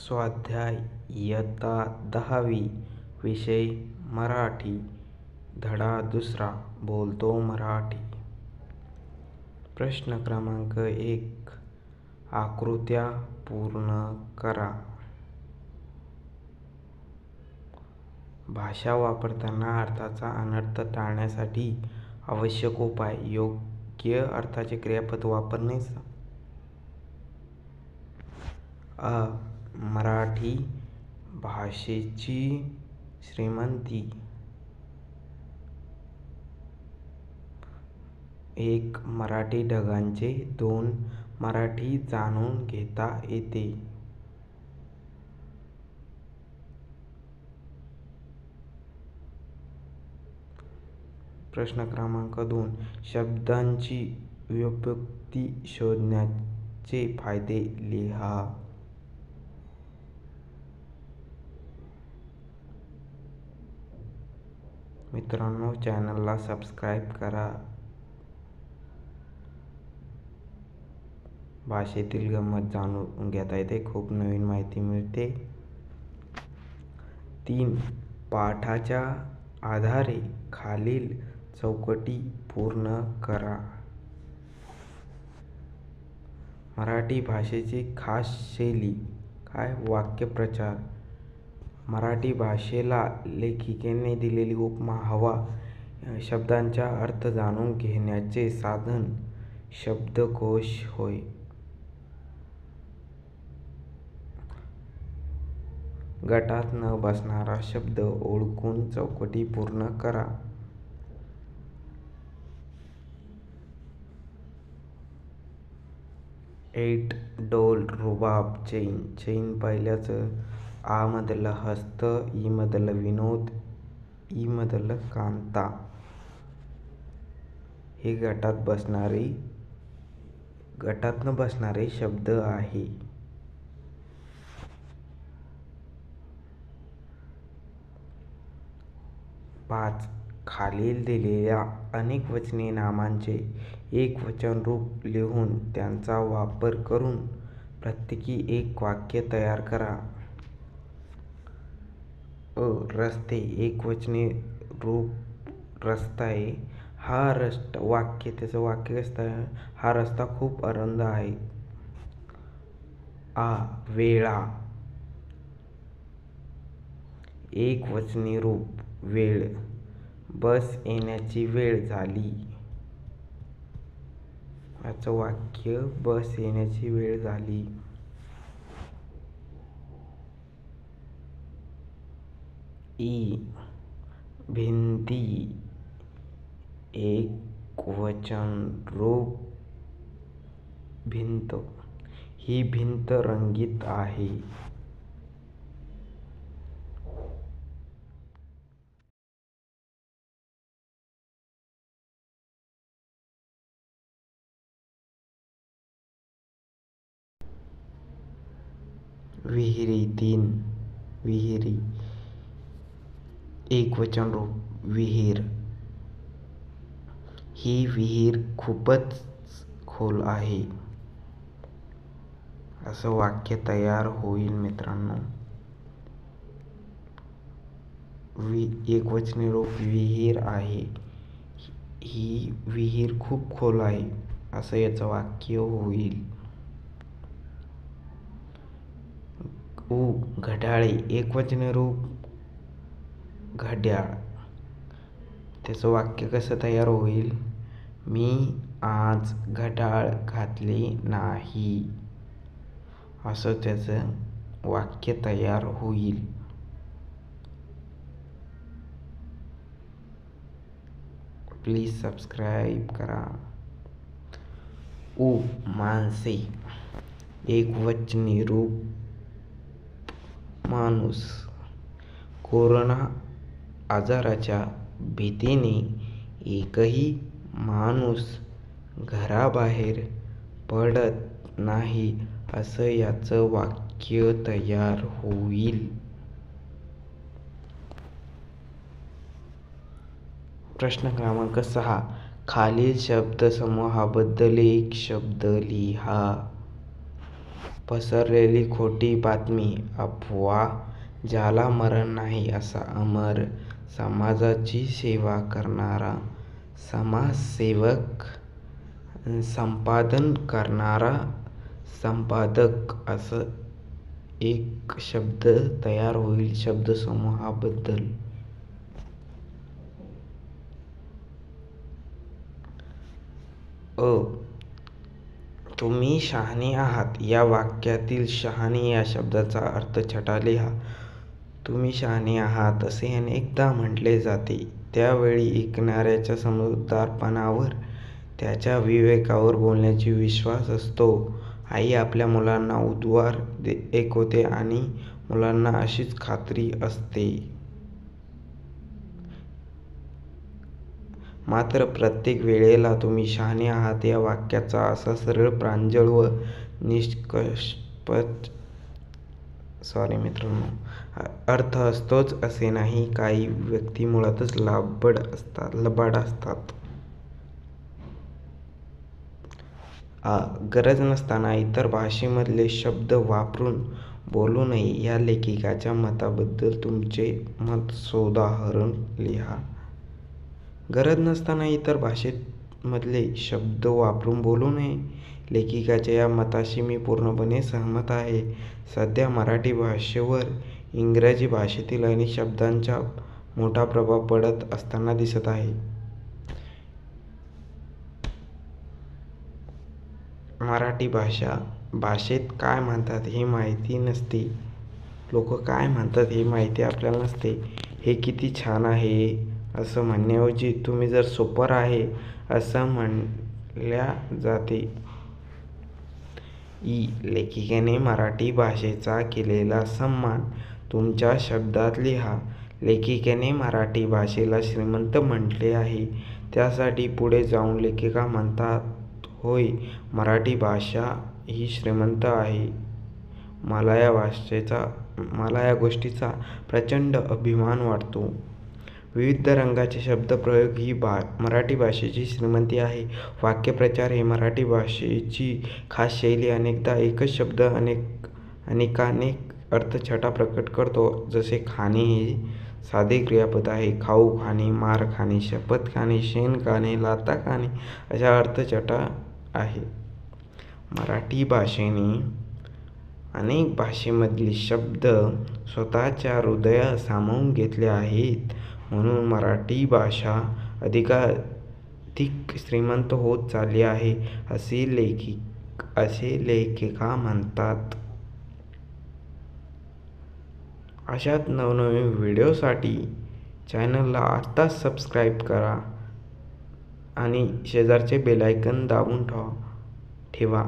स्वाध्याय इयत्ता 10वी विषय मराठी धडा 2 बोलतो मराठी. प्रश्न क्रमांक 1. आकृत्या पूर्ण करा. भाषा वापरताना अर्थाचा अनर्थ टाळण्यासाठी आवश्यक उपाय. योग्य अर्थाचे क्रियापद वापरणे. मराठी भाषेची श्रीमंती. 1. मराठी ढंगाचे. 2. मराठी जाणून घेता येते. प्रश्न क्रमांक 2. शब्दांची व्युत्पत्ती शोधण्याचे फायदे लिहा. मित्रांनो, चॅनलला सबस्क्राईब करा. भाषेतील गंमत जाणून घेता येते, खूप नवीन माहिती मिळते. 3. पाठाच्या आधारे खालील चौकटी पूर्ण करा. मराठी भाषेची खास शैली. वाक्यप्रचार. मराठी भाषेला लेखिकेने दिलेली उपमा हवा. शब्दांचा अर्थ जाणून घेण्याचे साधन शब्दकोश होय. गटात न बसणारा शब्द ओळखून चौकटी पूर्ण करा. ऐट, डोल, रुबाब, चैन. चैन पहिल्याचं आ मधलं हस्त, ई मधलं विनोद, ई मधलं कांता. हे गटात न बसणारे शब्द आहे. 5. खालील दिलेल्या अनेकवचनी नामांचे एकवचन रूप लिहून त्यांचा वापर करून प्रत्येकी एक वाक्य तयार करा. रस्ते. एकवचनी रूप रस्ताय. त्याचं वाक्य कसं आहे? हा रस्ता खूप अरुंद आहे. वेळा. एकवचनी रूप वेळ. बस येण्याची वेळ झाली. याचं वाक्य बस येण्याची वेळ झाली. भिंती. एकवचन रूप भिंत. ही भिंत रंगीत आहे. विहिरी. 3. विहिरी. एकवचन रूप विहीर. ही विहीर खूपच खोल आहे. असं वाक्य तयार होईल मित्रांनो. एकवचनी रूप विहीर आहे. ही विहीर खूप खोल आहे, असं याचं वाक्य होईल. घड्याळे. एकवचनी रूप घड्याळ. त्याचं वाक्य कसं तयार होईल? मी आज घड्याळ घातले नाही, असं त्याचं वाक्य तयार होईल. प्लीज सबस्क्राईब करा. माणसे. एकवचनी रूप माणूस. कोरोना आजाराच्या भीतीने एकही माणूस घराबाहेर पडत नाही, असं याचं वाक्य तयार होईल. प्रश्न क्रमांक 6. खालील शब्दसमूहाबद्दल एक शब्द लिहा. पसरलेली खोटी बातमी, अफवा, ज्याला मरण नाही असा अमर, समाजाची सेवा करणारा समाजसेवक, संपादन करणारा संपादक असं एक शब्द तयार होईल शब्दसमूहाबद्दल. तुम्ही शहाणे आहात या वाक्यातील शहाणे या शब्दाचा अर्थ छटा लिहा. तुम्ही शहाणे आहात असे अनेकदा म्हटले जाते. त्यावेळी ऐकणाऱ्याच्या समजूतदारपणावर, त्याच्या विवेकावर बोलण्याची विश्वास असतो. आई आपल्या मुलांना उद्गार ऐकवते आणि मुलांना अशीच खात्री असते. मात्र प्रत्येक वेळेला तुम्ही शहाणे आहात या वाक्याचा असा सरळ, प्रांजळ व निष्कपट अर्थ असतोच असे नाही. काही व्यक्ती मुळातच लबाड असतात. गरज नसताना इतर भाषेमधले शब्द वापरून बोलू नये या लेखिकेच्या मताबद्दल तुमचे मत सोदाहरण लिहा. गरज नसताना इतर भाषेमधले शब्द वापरून बोलू नये लेखिकेच्या या मताशी मी पूर्णपणे सहमत आहे. सध्या मराठी भाषेवर इंग्रजी भाषेतील अनेक शब्दांचा मोठा प्रभाव पडत असताना दिसत आहे. मराठी भाषेत काय म्हणतात हे माहिती नसते. लोक काय म्हणतात हे माहिती आपल्याला नसते. हे किती छान आहे असं म्हणण्याऐवजी तुम्ही जर सुपर आहे असं म्हणल्या जाते. लेखिकेने मराठी भाषेचा केलेला सन्मान तुमच्या शब्दात लिहा. लेखिकेने मराठी भाषेला श्रीमंत म्हटले आहे. त्यासाठी पुढे जाऊन लेखिका म्हणतात, होय, मराठी भाषा ही श्रीमंत आहे. मला या गोष्टीचा प्रचंड अभिमान वाटतो. विविध रंगाचे शब्दप्रयोग ही मराठी भाषेची श्रीमंती आहे. वाक्यप्रचार हे मराठी भाषेची खास शैली. अनेकदा एकच शब्द अनेकानेक अर्थछटा प्रकट करतो. जसे खाणे हे साधे क्रियापद आहे. खाऊ खाणे, मार खाणे, शपथ खाणे, शेण खाणे, लाथा खाणे अशा अर्थछटा आहे. मराठी भाषेने अनेक भाषेमधले शब्द स्वतःच्या हृदयात सामावून घेतले आहेत. म्हणून मराठी भाषा अधिकाधिक श्रीमंत होत चालली आहे असे लेखिका म्हणतात. अशाच नवनवीन व्हिडिओसाठी चॅनलला आत्ताच सबस्क्राईब करा आणि शेजारचे बेल आयकॉन दाबून ठेवा.